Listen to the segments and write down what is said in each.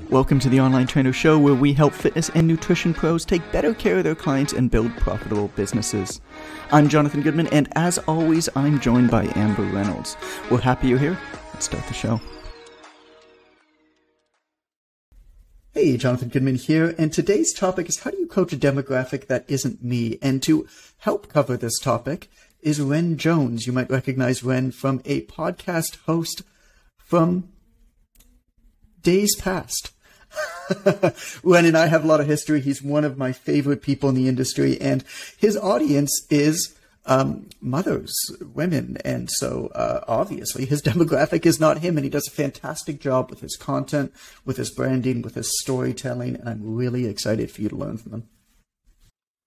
Welcome to the Online Trainer Show, where we help fitness and nutrition pros take better care of their clients and build profitable businesses. I'm Jonathan Goodman, and as always, I'm joined by Amber Reynolds. We're happy you're here. Let's start the show. Hey, Jonathan Goodman here, and today's topic is how do you coach a demographic that isn't me? And to help cover this topic is Ren Jones. You might recognize Ren from a podcast host from days past. Ren and I have a lot of history. He's one of my favorite people in the industry, and his audience is mothers, women, and so obviously his demographic is not him, and he does a fantastic job with his content, with his branding, with his storytelling, and I'm really excited for you to learn from him.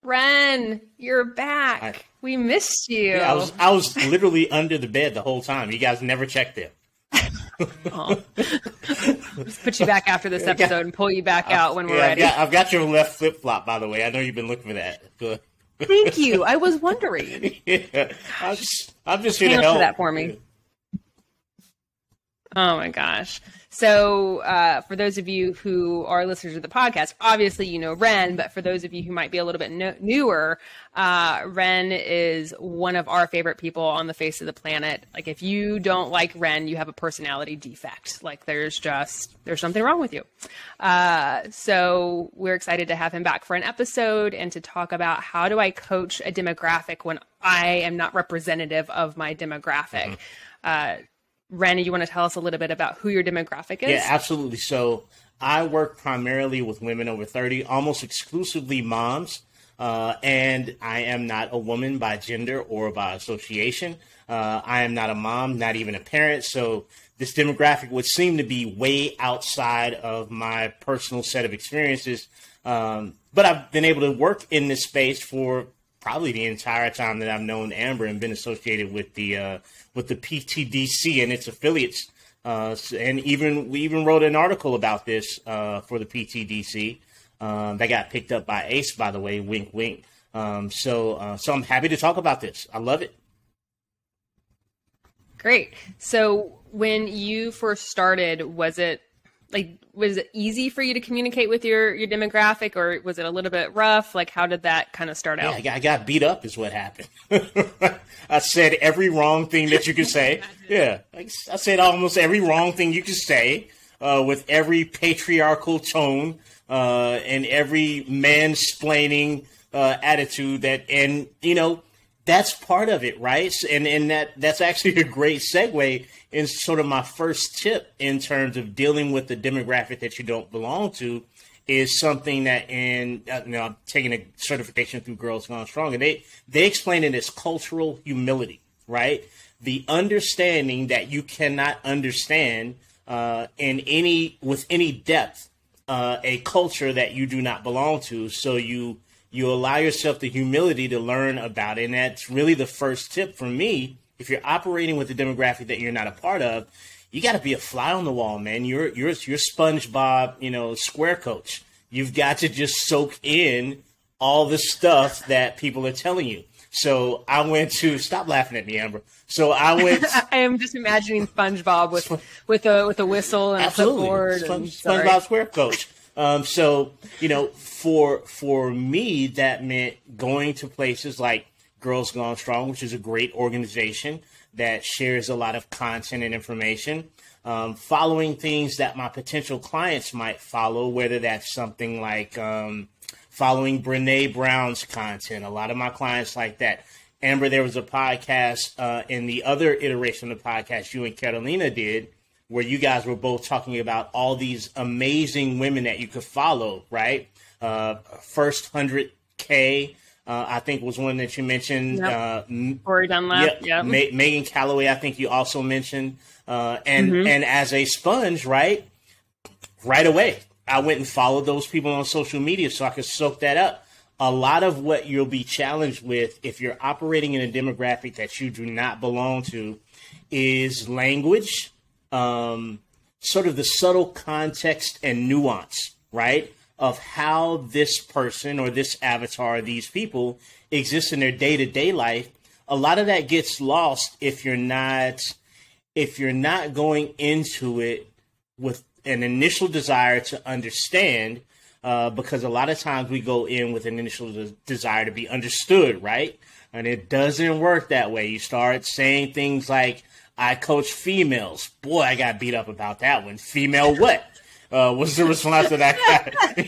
Ren, you're back. We missed you. Yeah, I was literally under the bed the whole time. You guys never checked it. Just put you back after this episode and pull you back out when we're ready. I've got your left flip flop, by the way. I know you've been looking for that. Good. Thank you. I was wondering. Yeah. I'm just here Hang to help. on to that for me. Oh my gosh. So for those of you who are listeners of the podcast, obviously you know Ren, but for those of you who might be a little bit newer, Ren is one of our favorite people on the face of the planet. Like, if you don't like Ren, you have a personality defect. Like, there's something wrong with you. So we're excited to have him back for an episode and to talk about how do I coach a demographic when I am not representative of my demographic. Ren, you want to tell us a little bit about who your demographic is? Yeah, absolutely. So I work primarily with women over 30, almost exclusively moms. And I am not a woman by gender or by association. I am not a mom, not even a parent. So this demographic would seem to be way outside of my personal set of experiences. But I've been able to work in this space for probably the entire time that I've known Amber and been associated with the PTDC and its affiliates. And we even wrote an article about this for the PTDC that got picked up by Ace, by the way, wink, wink. So I'm happy to talk about this. I love it. Great. So when you first started, was it easy for you to communicate with your demographic, or was it a little bit rough? Like, how did that kind of start out? Yeah, I got beat up is what happened. I said every wrong thing that you could say. Yeah, I said almost every wrong thing you could say with every patriarchal tone and every mansplaining attitude and that's part of it, right? And that's actually a great segue in sort of my first tip in terms of dealing with the demographic that you don't belong to is something that I'm taking a certification through Girls Gone Strong, and they explain it as cultural humility, right? The understanding that you cannot understand with any depth a culture that you do not belong to, so you allow yourself the humility to learn about it. And that's really the first tip for me. If you're operating with a demographic that you're not a part of, you got to be a fly on the wall, man. You're SpongeBob, square coach. You've got to just soak in all the stuff that people are telling you. So I went to stop laughing at me, Amber. So I went. I am just imagining SpongeBob with a whistle and absolutely. A clipboard. SpongeBob square coach. For me, that meant going to places like Girls Gone Strong, which is a great organization that shares a lot of content and information, following things that my potential clients might follow, whether that's something like following Brene Brown's content. A lot of my clients like that. Amber, there was a podcast in the other iteration of the podcast you and Carolina did, where you guys were both talking about all these amazing women that you could follow, right? First 100K, I think was one that you mentioned. Yep. Corey Dunlap. Yep. Megan Calloway, I think you also mentioned. And as a sponge, right away, I went and followed those people on social media so I could soak that up. A lot of what you'll be challenged with if you're operating in a demographic that you do not belong to is language, sort of the subtle context and nuance, right, of how this person or this avatar, these people exist in their day-to-day life. A lot of that gets lost if you're not going into it with an initial desire to understand, because a lot of times we go in with an initial desire to be understood, right? And it doesn't work that way. You start saying things like, I coach females. Boy, I got beat up about that one. Female what? Was the response to that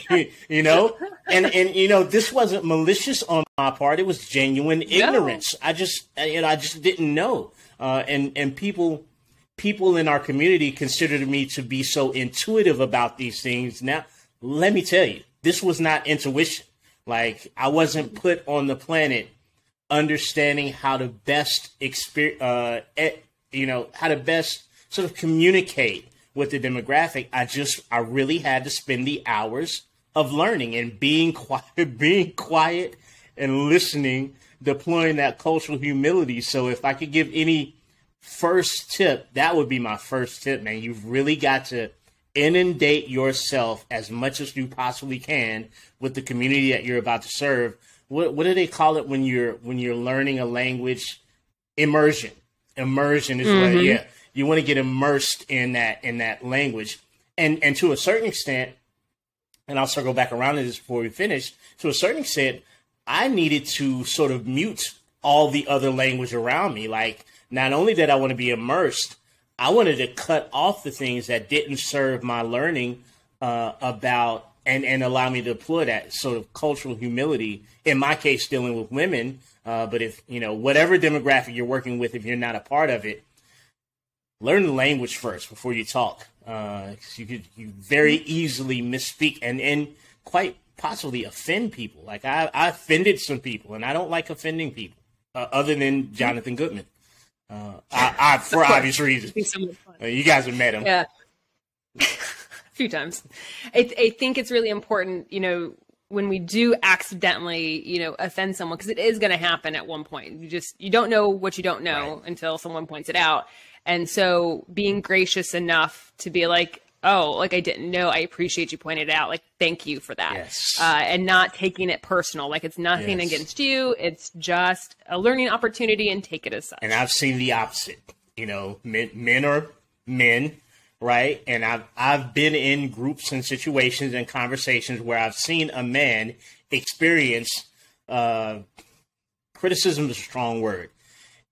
guy? you know? And this wasn't malicious on my part. It was genuine ignorance. No. I just didn't know. And people in our community considered me to be so intuitive about these things. Now, let me tell you, this was not intuition. Like, I wasn't put on the planet understanding how to best how to best sort of communicate with the demographic. I really had to spend the hours of learning and being quiet and listening, deploying that cultural humility. So if I could give any first tip, that would be my first tip, man. You've really got to inundate yourself as much as you possibly can with the community that you're about to serve. What do they call it when you're learning a language? Immersion. Immersion is what, yeah. You want to get immersed in that language. And to a certain extent, and I'll circle back around to this before we finish, to a certain extent, I needed to sort of mute all the other language around me. Like, not only did I want to be immersed, I wanted to cut off the things that didn't serve my learning about and allow me to deploy that sort of cultural humility. In my case, dealing with women. But if, whatever demographic you're working with, if you're not a part of it, learn the language first before you talk. You very easily misspeak and quite possibly offend people. Like I offended some people, and I don't like offending people, other than Jonathan Goodman. For obvious reasons. You guys have met him. Yeah. A few times. I think it's really important, when we do accidentally, offend someone, because it is going to happen at one point. You don't know what you don't know until someone points it out. And so being gracious enough to be like, oh, like I didn't know, I appreciate you pointed it out. Like, thank you for that. Yes. And not taking it personal. Like it's nothing against you. It's just a learning opportunity, and take it as such. And I've seen the opposite. Men are men, right? And I've been in groups and situations and conversations where I've seen a man experience, criticism is a strong word,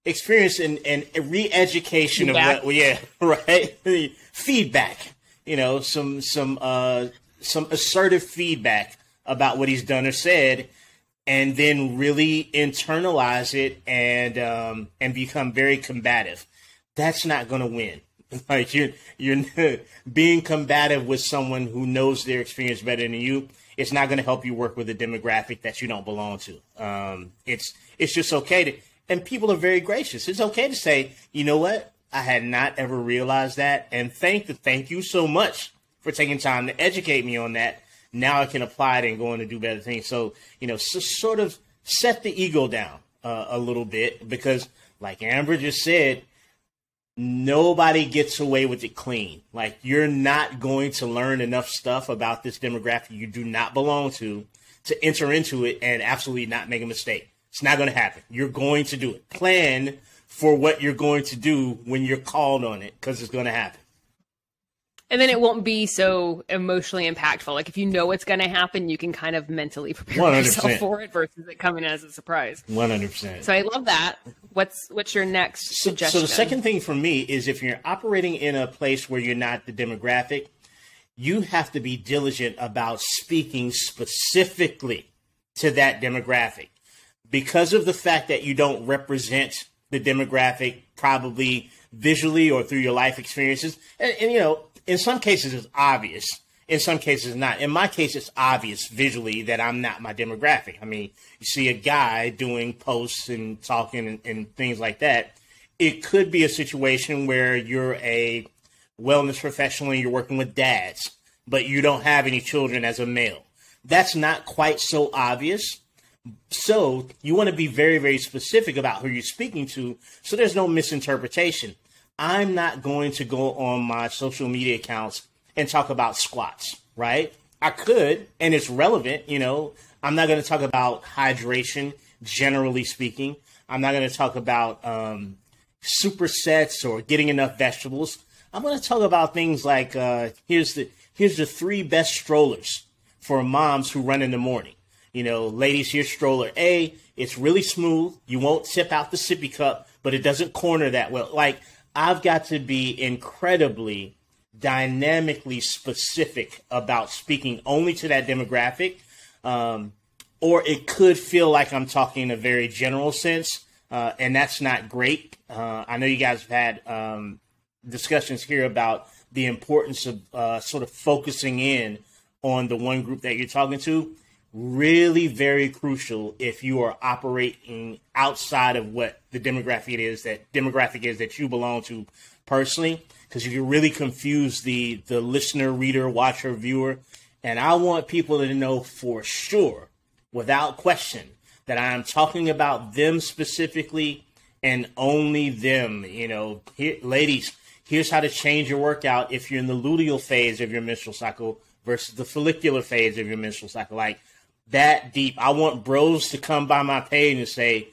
experience and re-education of feedback, some assertive feedback about what he's done or said, and then really internalize it and become very combative. That's not going to win. Like you're being combative with someone who knows their experience better than you. It's not going to help you work with a demographic that you don't belong to. It's just okay to, and people are very gracious. It's okay to say, you know what? I had not ever realized that. And thank you so much for taking time to educate me on that. Now I can apply it and go on to do better things. So, sort of set the ego down a little bit, because like Amber just said, nobody gets away with it clean. Like, you're not going to learn enough stuff about this demographic you do not belong to enter into it and absolutely not make a mistake. It's not going to happen. You're going to do it. Plan for what you're going to do when you're called on it, because it's going to happen. And then it won't be so emotionally impactful. Like if you know what's going to happen, you can kind of mentally prepare 100%. Yourself for it versus it coming as a surprise. 100%. So I love that. What's your next suggestion? So the second thing for me is, if you're operating in a place where you're not the demographic, you have to be diligent about speaking specifically to that demographic, because of the fact that you don't represent the demographic probably visually or through your life experiences. And in some cases it's obvious. In some cases not. In my case, it's obvious visually that I'm not my demographic. I mean, you see a guy doing posts and talking and things like that. It could be a situation where you're a wellness professional and you're working with dads, but you don't have any children as a male. That's not quite so obvious. So you want to be very, very specific about who you're speaking to, so there's no misinterpretation. I'm not going to go on my social media accounts and talk about squats, right? I could, and it's relevant, I'm not going to talk about hydration, generally speaking. I'm not going to talk about supersets or getting enough vegetables. I'm going to talk about things like here's the 3 best strollers for moms who run in the morning. You know, ladies, here's stroller A. It's really smooth. You won't tip out the sippy cup, but it doesn't corner that well. Like, I've got to be incredibly dynamically specific about speaking only to that demographic. Or it could feel like I'm talking in a very general sense, and that's not great. I know you guys have had discussions here about the importance of sort of focusing in on the one group that you're talking to. Really very crucial if you are operating outside of what the demographic is that you belong to personally, because you can really confuse the listener, reader, watcher, viewer. And I want people to know for sure, without question, that I am talking about them specifically and only them. You know, ladies, here's how to change your workout if you're in the luteal phase of your menstrual cycle versus the follicular phase of your menstrual cycle. Like, that deep. I want bros to come by my page and say,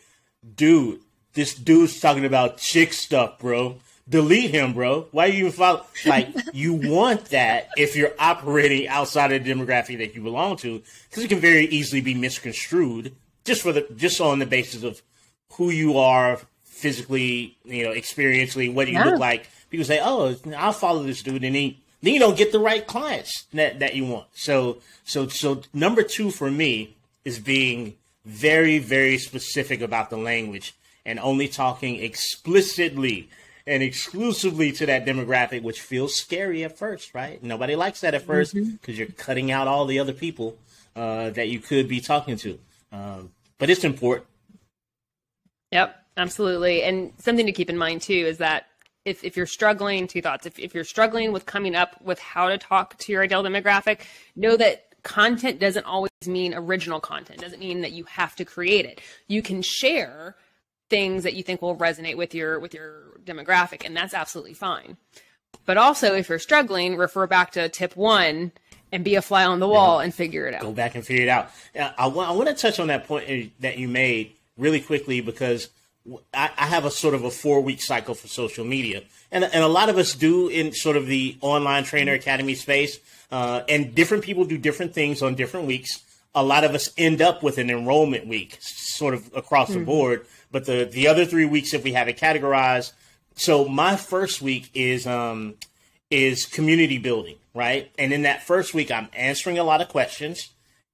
dude, this dude's talking about chick stuff, bro. Delete him, bro. Why you even follow? Like, you want that if you're operating outside of the demographic that you belong to, because it can very easily be misconstrued just on the basis of who you are physically, you know, experientially, what you look like. People say, oh, I'll follow this dude, and then you don't get the right clients that you want. So number 2 for me is being very, very specific about the language and only talking explicitly and exclusively to that demographic, which feels scary at first, right? Nobody likes that at first because you're cutting out all the other people that you could be talking to. But it's important. Yep, absolutely. And something to keep in mind too is that if you're struggling, 2 thoughts. If you're struggling with coming up with how to talk to your ideal demographic, know that content doesn't always mean original content. It doesn't mean that you have to create it. You can share things that you think will resonate with your demographic, and that's absolutely fine. But also, if you're struggling, refer back to tip 1 and be a fly on the wall and figure it out. Go back and figure it out. I want to touch on that point that you made really quickly, because I have a sort of a 4-week cycle for social media. And a lot of us do in sort of the online trainer academy space. And different people do different things on different weeks. A lot of us end up with an enrollment week sort of across the board. But the other 3 weeks, if we have it categorized. So my first week is community building, right? And in that first week, I'm answering a lot of questions.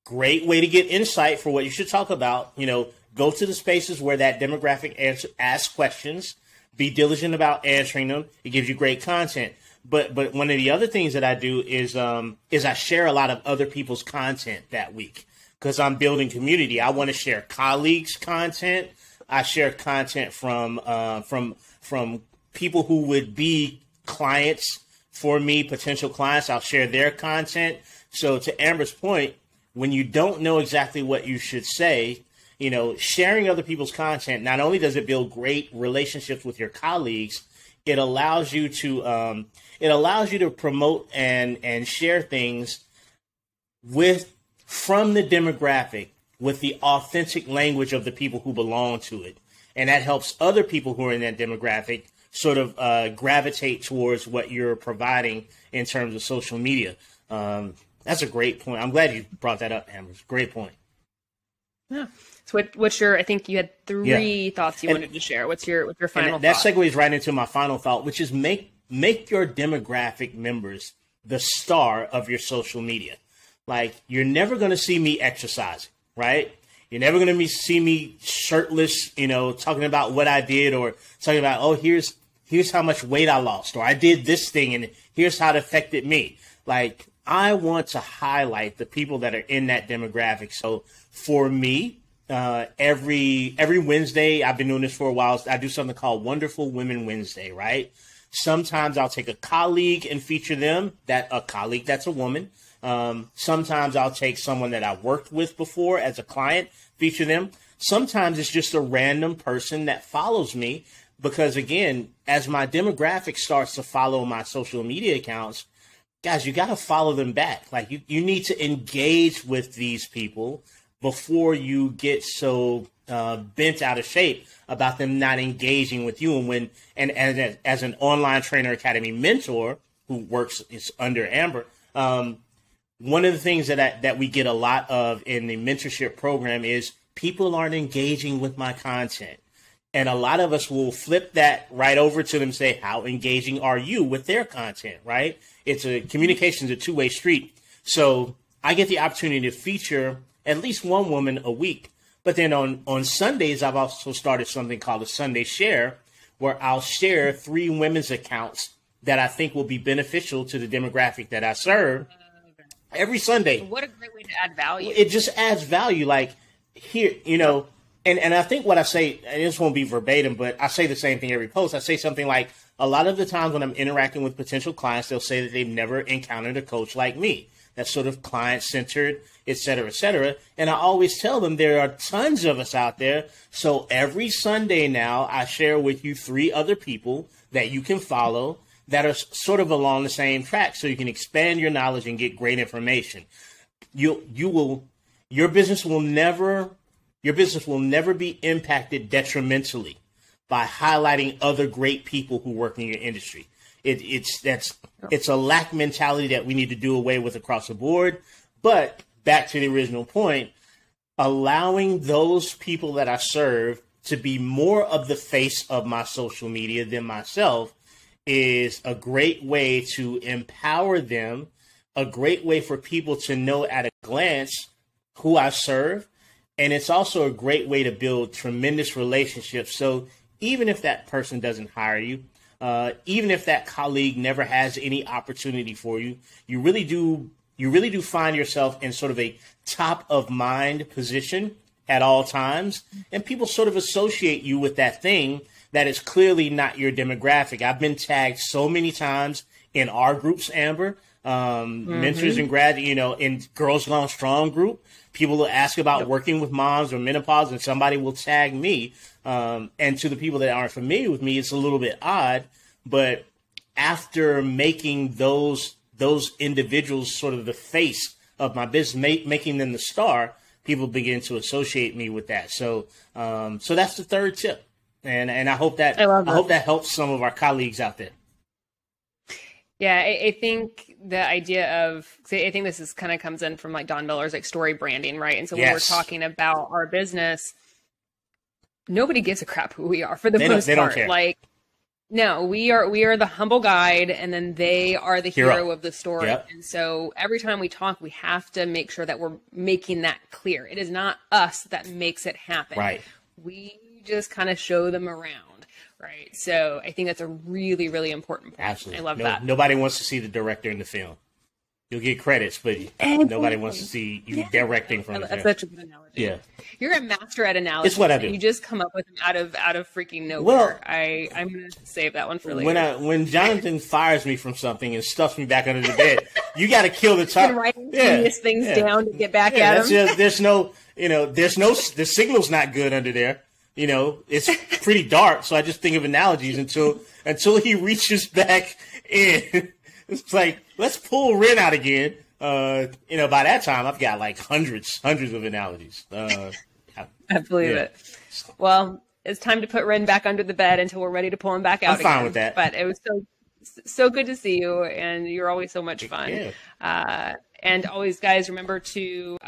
Great way to get insight for what you should talk about. You know, go to the spaces where that demographic asks questions. Be diligent about answering them. It gives you great content. But one of the other things that I do is I share a lot of other people's content that week, because I'm building community. I want to share colleagues' content. I share content from people who would be clients for me, potential clients. I'll share their content. So to Amber's point, when you don't know exactly what you should say, you know, sharing other people's content, not only does it build great relationships with your colleagues, it allows you to promote and share things from the demographic with the authentic language of the people who belong to it. And that helps other people who are in that demographic sort of gravitate towards what you're providing in terms of social media. That's a great point. I'm glad you brought that up, Amber. It's a great point. Yeah. So what's your, I think you had 3 thoughts you wanted to share. What's your final thought? That segues right into my final thought, which is make your demographic members the star of your social media. Like, you're never going to see me exercising, right? You're never going to see me shirtless, you know, talking about what I did, or talking about, oh, here's how much weight I lost, or I did this thing and here's how it affected me. Like, I want to highlight the people that are in that demographic. So for me, every Wednesday, I've been doing this for a while, I do something called Wonderful Women Wednesday, right? Sometimes I'll take a colleague and feature them, a colleague that's a woman. Sometimes I'll take someone that I've worked with before as a client, feature them. Sometimes it's just a random person that follows me, because again, as my demographic starts to follow my social media accounts, guys, you got to follow them back. Like, you need to engage with these people before you get so bent out of shape about them not engaging with you. And as an online trainer academy mentor who works is under Amber, one of the things that we get a lot of in the mentorship program is people aren't engaging with my content. And a lot of us will flip that right over to them and say, how engaging are you with their content, right? Communication is a two-way street. So I get the opportunity to feature at least one woman a week. But then on Sundays, I've also started something called a Sunday Share, where I'll share 3 women's accounts that I think will be beneficial to the demographic that I serve every Sunday. What a great way to add value. It just adds value. Like here, and I think what I say, and this won't be verbatim, but I say the same thing every post. I say something like, a lot of the times when I'm interacting with potential clients, they'll say that they've never encountered a coach like me. That's sort of client-centered, et cetera, et cetera. And I always tell them there are tons of us out there. So every Sunday now, I share with you 3 other people that you can follow that are sort of along the same track, so you can expand your knowledge and get great information. Your business will never be impacted detrimentally by highlighting other great people who work in your industry. It's a lack mentality that we need to do away with across the board. But back to the original point, allowing those people that I serve to be more of the face of my social media than myself is a great way to empower them, a great way for people to know at a glance who I serve. And it's also a great way to build tremendous relationships. So even if that person doesn't hire you, even if that colleague never has any opportunity for you, you really do find yourself in sort of a top of mind position at all times. And people sort of associate you with that thing that is clearly not your demographic. I've been tagged so many times in our groups, Amber, mentors and grad, in Girls Gone Strong group. People will ask about working with moms or menopause, and somebody will tag me. And to the people that aren't familiar with me, it's a little bit odd. But after making those individuals sort of the face of my business, making them the star, people begin to associate me with that. So that's the third tip. And I hope that helps some of our colleagues out there. Yeah, I think the idea of, I think this is kind of comes in from like Don Miller's like story branding, right? And so when we're talking about our business, nobody gives a crap who we are for the most part. They don't care. Like, no, we are the humble guide, and then they are the hero of the story. Yep. And so every time we talk, we have to make sure that we're making that clear. It is not us that makes it happen. Right. We just kind of show them around. Right. So I think that's a really, really important point. Absolutely. I love that. Nobody wants to see the director in the film. You'll get credits, but nobody wants to see you directing from the film. That's such a good analogy. Yeah. You're a master at analogies. It's what I do. You just come up with them out of freaking nowhere. Well, I'm going to save that one for later. When Jonathan fires me from something and stuffs me back under the bed, you got to kill the target. Writing things down to get back at him. The signal's not good under there. It's pretty dark, so I just think of analogies until he reaches back in. It's like, let's pull Ren out again. By that time, I've got like hundreds of analogies. I believe it. Well, it's time to put Ren back under the bed until we're ready to pull him back out again. I'm fine with that. But it was so good to see you, and you're always so much fun. Yeah. And always, guys, remember to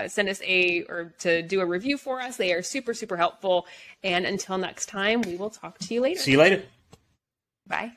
send us to do a review for us. They are super, super helpful. And until next time, we will talk to you later. See you later. Bye.